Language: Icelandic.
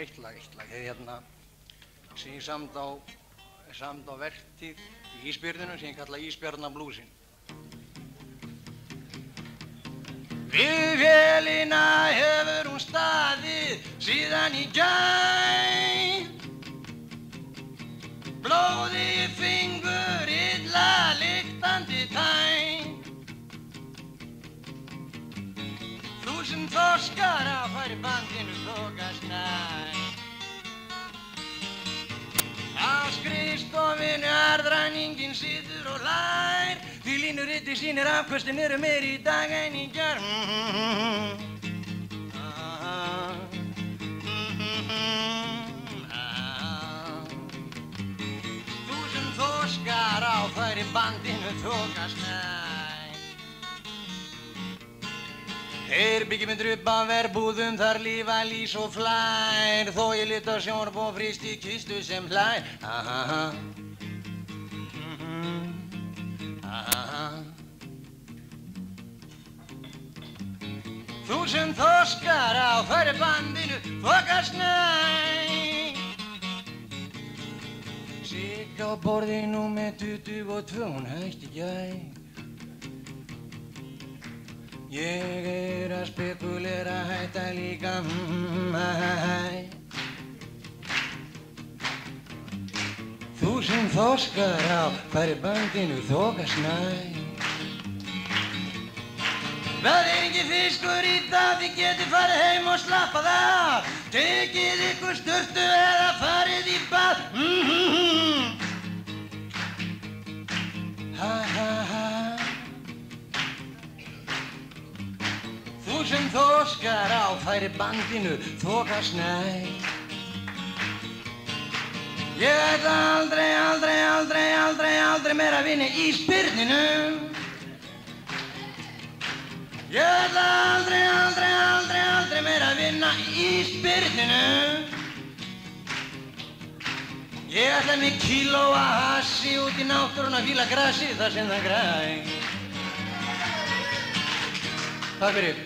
eitt lag. Hérna, sem ég samd á vertíð í Ísbjörninu sem ég kalla Ísbjarnablúsinn. Við vélina hefur hún staðið síðan í gær. Blóði í fingur, illa lyktandi tær. Þúsund þorskar á færibandinu þokast nær. Á skrifstofinu arðræningin situr og hlær. Því línuriti sýnir afköstin eru meir í dag en í gær. Þúsund þorskar á færibandinu þokast nær. Herbyggjumyndur upp á verbúðum, þar lífa lýs og flær. Þó ég lit á sjónvarp og frýst í kistu sem hlær. Þúsund þorskar á færibandinu þokast nær. Sigg á borðinu með 22, hún hætti í gær. Ég að spekulera, hætta líka, Þúsund þorskar á færibandinu þokast nær. Það ekki fiskur í dag, þið getið farið heim og slappað af. Tekið ykkur sturtu eða farið í bað. Þúsund þorskar á færibandinu þokast nær. Ég ætla aldrei meira að vinna í Ísbirninu. Ég ætla aldrei meira að vinna í Ísbirninu. Ég ætla með kíló að hassi út í náttúruna að fíla grasið þar sem það græn. Takk fyrir.